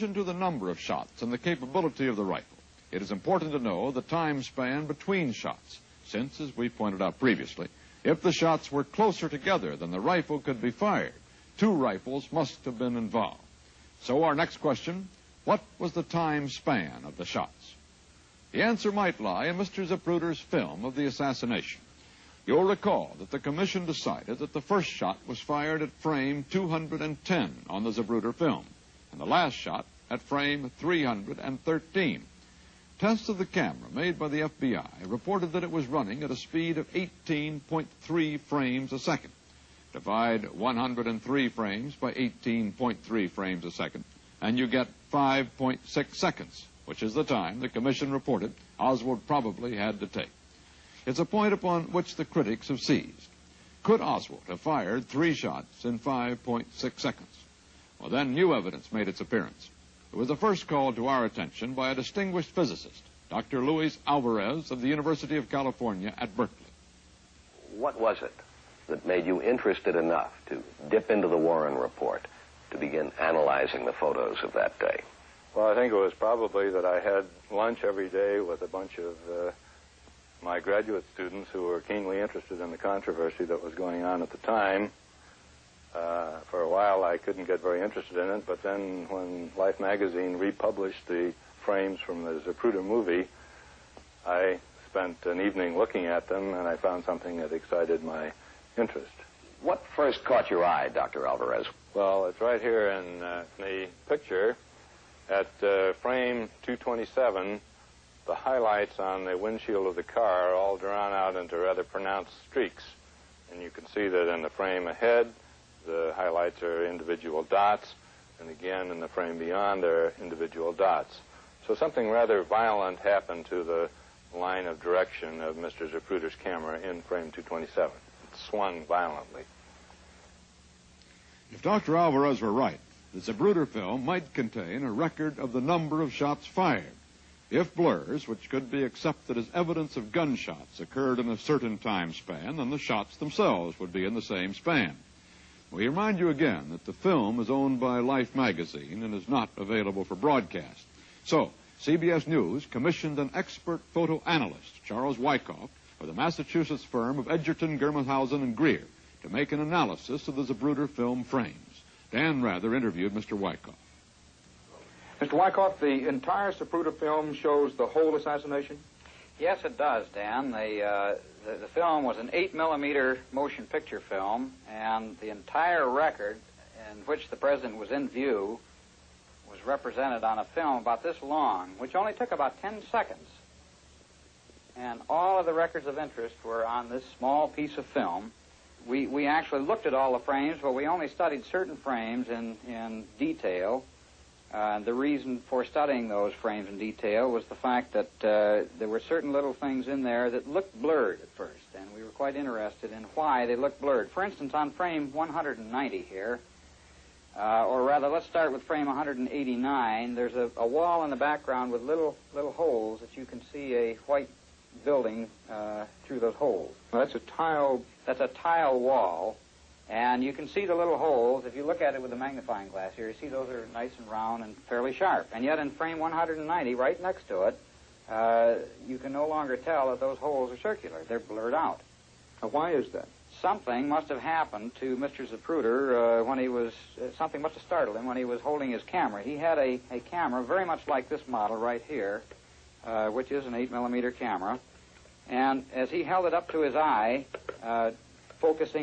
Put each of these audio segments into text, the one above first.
addition to the number of shots and the capability of the rifle, it is important to know the time span between shots, since, as we pointed out previously, if the shots were closer together than the rifle could be fired, two rifles must have been involved. So our next question, what was the time span of the shots? The answer might lie in Mr. Zapruder's film of the assassination. You'll recall that the commission decided that the first shot was fired at frame 210 on the Zapruder film, and the last shot at frame 313. Tests of the camera made by the FBI reported that it was running at a speed of 18.3 frames a second. Divide 103 frames by 18.3 frames a second, and you get 5.6 seconds, which is the time the commission reported Oswald probably had to take. It's a point upon which the critics have seized. Could Oswald have fired 3 shots in 5.6 seconds? Well, then new evidence made its appearance. It was the first called to our attention by a distinguished physicist, Dr. Luis Alvarez of the University of California at Berkeley. What was it that made you interested enough to dip into the Warren report to begin analyzing the photos of that day? Well, I think it was probably that I had lunch every day with a bunch of my graduate students who were keenly interested in the controversy that was going on at the time. For a while, I couldn't get very interested in it, but then when Life magazine republished the frames from the Zapruder movie, I spent an evening looking at them, and I found something that excited my interest. What first caught your eye, Dr. Alvarez? Well, it's right here in the picture. At frame 227, the highlights on the windshield of the car are all drawn out into rather pronounced streaks. And you can see that in the frame ahead, the highlights are individual dots, and again in the frame beyond, there are individual dots. So something rather violent happened to the line of direction of Mr. Zapruder's camera in frame 227. It swung violently. If Dr. Alvarez were right, the Zapruder film might contain a record of the number of shots fired. If blurs, which could be accepted as evidence of gunshots, occurred in a certain time span, then the shots themselves would be in the same span. We remind you again that the film is owned by Life magazine and is not available for broadcast. So, CBS News commissioned an expert photo analyst, Charles Wyckoff, of the Massachusetts firm of Edgerton, Germenhausen, and Greer, to make an analysis of the Zapruder film frames. Dan Rather interviewed Mr. Wyckoff. Mr. Wyckoff, the entire Zapruder film shows the whole assassination? Yes, it does, Dan. The film was an 8mm motion picture film, and the entire record in which the president was in view was represented on a film about this long, which only took about 10 seconds. And all of the records of interest were on this small piece of film. We actually looked at all the frames, but we only studied certain frames in detail. The reason for studying those frames in detail was the fact that there were certain little things in there that looked blurred at first, and we were quite interested in why they looked blurred. For instance, on frame 190 here, or rather, let's start with frame 189, there's a wall in the background with little holes that you can see a white building through those holes. Well, that's a tile wall. And you can see the little holes. If you look at it with a magnifying glass here, you see those are nice and round and fairly sharp. And yet in frame 190, right next to it, you can no longer tell that those holes are circular. They're blurred out. Now, why is that? Something must have happened to Mr. Zapruder when he was, something must have startled him when he was holding his camera. He had a camera very much like this model right here, which is an 8mm camera. And as he held it up to his eye,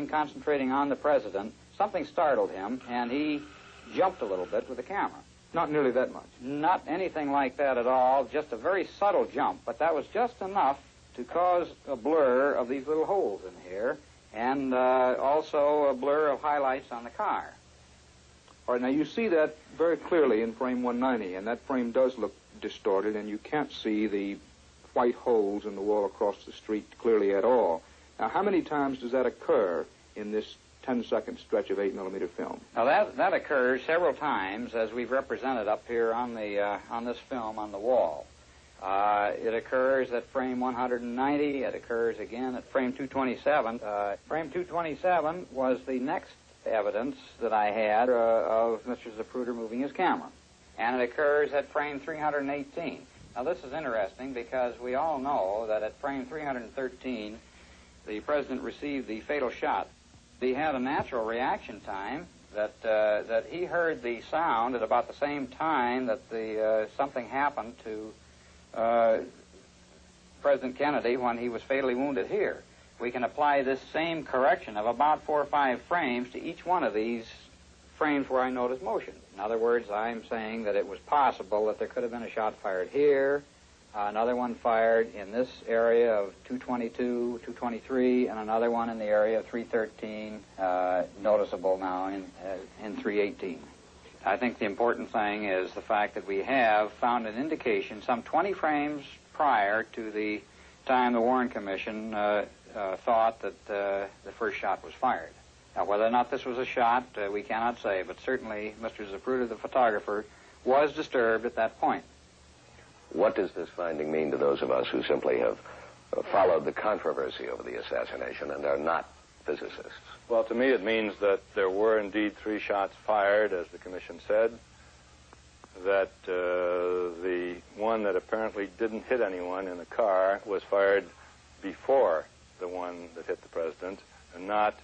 concentrating on the president, something startled him, and he jumped a little bit with the camera. Not nearly that much. Not anything like that at all, just a very subtle jump, but that was just enough to cause a blur of these little holes in here, and also a blur of highlights on the car. All right, now you see that very clearly in frame 190, and that frame does look distorted, and you can't see the white holes in the wall across the street clearly at all. Now, how many times does that occur in this 10-second stretch of 8mm film? Now, that occurs several times, as we've represented up here on this film on the wall. It occurs at frame 190. It occurs again at frame 227. Frame 227 was the next evidence that I had of Mr. Zapruder moving his camera. and it occurs at frame 318. Now, this is interesting because we all know that at frame 313, the President received the fatal shot. He had a natural reaction time that he heard the sound at about the same time that something happened to President Kennedy when he was fatally wounded here. We can apply this same correction of about 4 or 5 frames to each one of these frames where I notice motion. In other words, I'm saying that it was possible that there could have been a shot fired here, another one fired in this area of 222, 223, and another one in the area of 313, noticeable now in 318. I think the important thing is the fact that we have found an indication some 20 frames prior to the time the Warren Commission thought that the first shot was fired. Now, whether or not this was a shot, we cannot say, but certainly Mr. Zapruder, the photographer, was disturbed at that point. What does this finding mean to those of us who simply have followed the controversy over the assassination and are not physicists? Well, to me it means that there were indeed 3 shots fired, as the Commission said, that the one that apparently didn't hit anyone in the car was fired before the one that hit the President, and not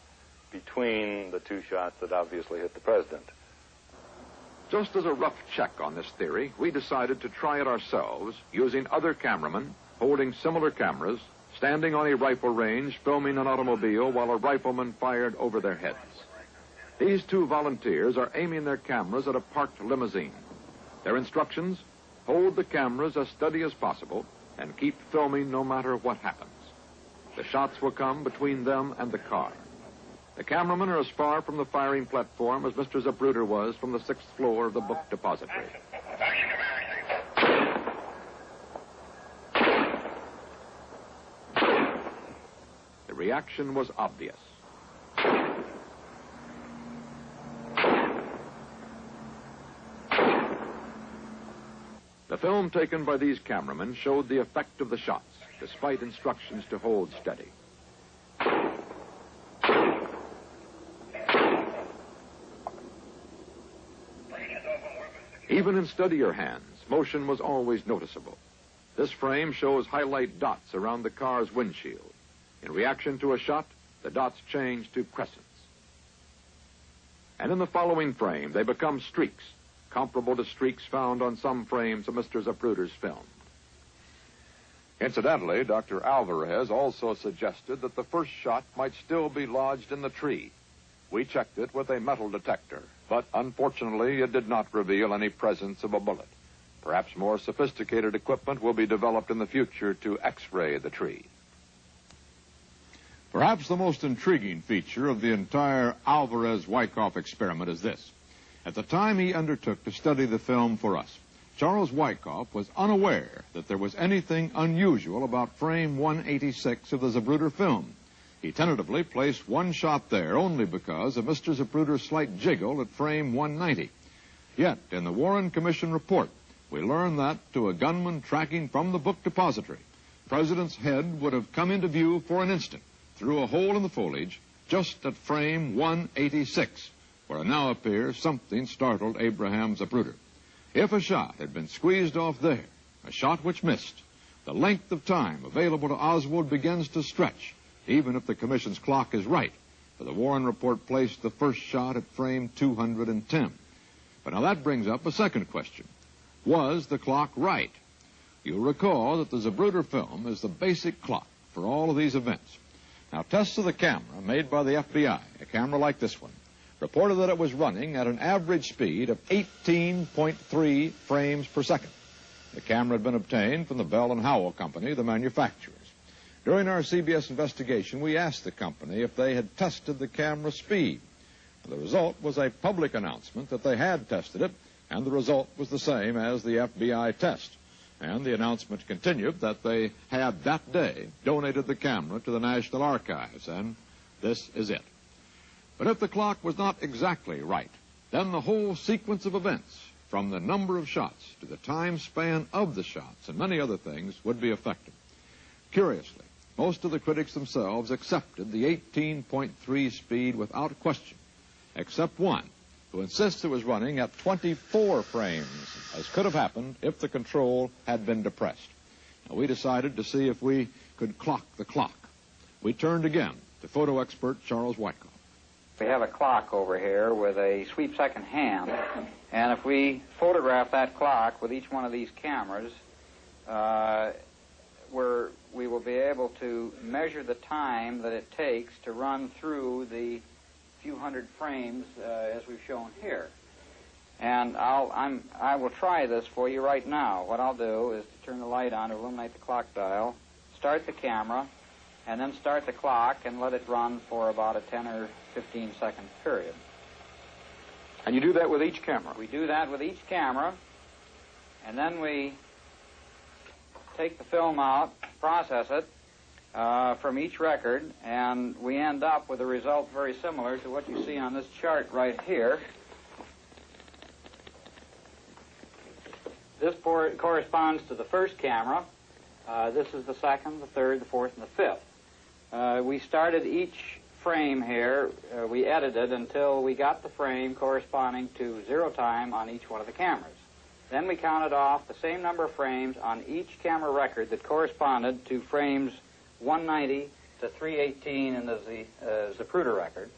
between the 2 shots that obviously hit the President. Just as a rough check on this theory, we decided to try it ourselves using other cameramen holding similar cameras, standing on a rifle range, filming an automobile while a rifleman fired over their heads. These 2 volunteers are aiming their cameras at a parked limousine. Their instructions: hold the cameras as steady as possible and keep filming no matter what happens. The shots will come between them and the car. The cameramen are as far from the firing platform as Mr. Zapruder was from the 6th floor of the book depository. The reaction was obvious. The film taken by these cameramen showed the effect of the shots, despite instructions to hold steady. Even in steadier hands, motion was always noticeable. This frame shows highlight dots around the car's windshield. In reaction to a shot, the dots change to crescents. And in the following frame, they become streaks, comparable to streaks found on some frames of Mr. Zapruder's film. Incidentally, Dr. Alvarez also suggested that the first shot might still be lodged in the tree. We checked it with a metal detector, but unfortunately it did not reveal any presence of a bullet. Perhaps more sophisticated equipment will be developed in the future to X-ray the tree. Perhaps the most intriguing feature of the entire Alvarez-Wyckoff experiment is this. At the time he undertook to study the film for us, Charles Wyckoff was unaware that there was anything unusual about frame 186 of the Zapruder film. He tentatively placed 1 shot there only because of Mr. Zapruder's slight jiggle at frame 190. Yet, in the Warren Commission report, we learn that, to a gunman tracking from the book depository, the President's head would have come into view for an instant through a hole in the foliage just at frame 186, where now appears something startled Abraham Zapruder. If a shot had been squeezed off there, a shot which missed, the length of time available to Oswald begins to stretch, even if the Commission's clock is right, for the Warren report placed the first shot at frame 210. But now that brings up a second question. Was the clock right? You'll recall that the Zapruder film is the basic clock for all of these events. Now, tests of the camera made by the FBI, a camera like this one, reported that it was running at an average speed of 18.3 frames per second. The camera had been obtained from the Bell & Howell Company, the manufacturers. During our CBS investigation, we asked the company if they had tested the camera speed. The result was a public announcement that they had tested it, and the result was the same as the FBI test. And the announcement continued that they had that day donated the camera to the National Archives, and this is it. But if the clock was not exactly right, then the whole sequence of events, from the number of shots to the time span of the shots and many other things, would be affected. Curiously, most of the critics themselves accepted the 18.3 speed without question, except one, who insists it was running at 24 frames, as could have happened if the control had been depressed. Now, we decided to see if we could clock the clock. We turned again to photo expert Charles Wyckoff. We have a clock over here with a sweep-second hand, and if we photograph that clock with each one of these cameras, we will be able to measure the time that it takes to run through the few hundred frames as we've shown here. And I will try this for you right now. What I'll do is to turn the light on to illuminate the clock dial, start the camera, and then start the clock and let it run for about a 10 or 15 second period. And you do that with each camera? We do that with each camera, and then we take the film out, process it from each record, and we end up with a result very similar to what you see on this chart right here. This corresponds to the first camera. This is the second, the third, the fourth, and the fifth. We started each frame here. We edited until we got the frame corresponding to 0 time on each one of the cameras. Then we counted off the same number of frames on each camera record that corresponded to frames 190 to 318 in the Zapruder record.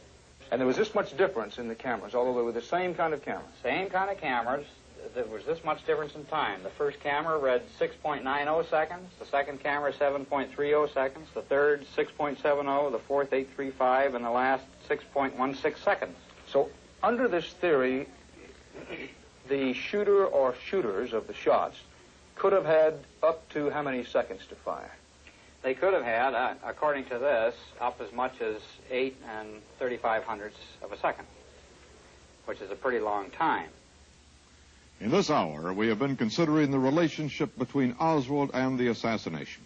And there was this much difference in the cameras, although they were the same kind of cameras? Same kind of cameras. There was this much difference in time. The first camera read 6.90 seconds, the second camera 7.30 seconds, the third 6.70, the fourth 8.35, and the last 6.16 seconds. So under this theory, the shooter or shooters of the shots could have had up to how many seconds to fire? They could have had, according to this, up as much as 8 3/35 of a second, which is a pretty long time. In this hour, we have been considering the relationship between Oswald and the assassination.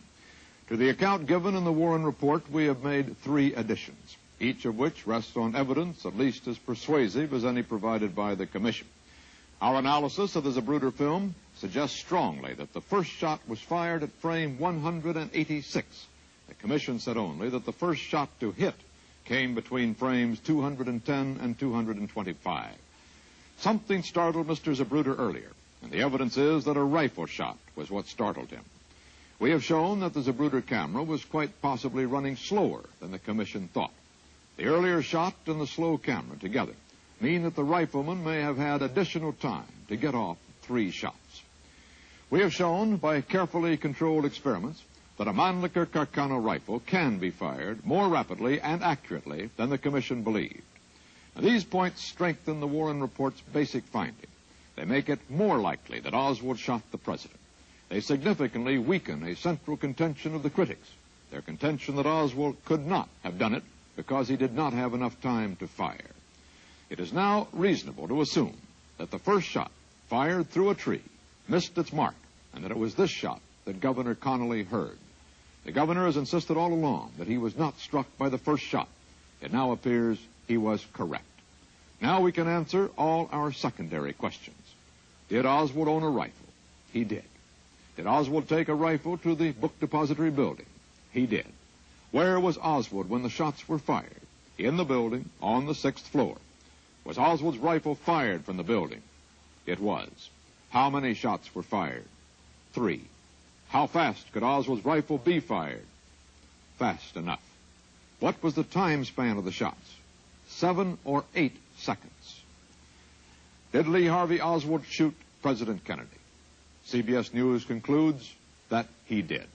To the account given in the Warren Report, we have made 3 additions, each of which rests on evidence at least as persuasive as any provided by the Commission. Our analysis of the Zapruder film suggests strongly that the first shot was fired at frame 186. The Commission said only that the first shot to hit came between frames 210 and 225. Something startled Mr. Zapruder earlier, and the evidence is that a rifle shot was what startled him. We have shown that the Zapruder camera was quite possibly running slower than the Commission thought. The earlier shot and the slow camera together mean that the rifleman may have had additional time to get off 3 shots. We have shown by carefully controlled experiments that a Mannlicher Carcano rifle can be fired more rapidly and accurately than the Commission believed. Now, these points strengthen the Warren Report's basic finding. They make it more likely that Oswald shot the president. They significantly weaken a central contention of the critics, their contention that Oswald could not have done it because he did not have enough time to fire. It is now reasonable to assume that the first shot, fired through a tree, missed its mark, and that it was this shot that Governor Connolly heard. The governor has insisted all along that he was not struck by the first shot. It now appears he was correct. Now we can answer all our secondary questions. Did Oswald own a rifle? He did. Did Oswald take a rifle to the book depository building? He did. Where was Oswald when the shots were fired? In the building, on the 6th floor. Was Oswald's rifle fired from the building? It was. How many shots were fired? 3. How fast could Oswald's rifle be fired? Fast enough. What was the time span of the shots? 7 or 8 seconds. Did Lee Harvey Oswald shoot President Kennedy? CBS News concludes that he did.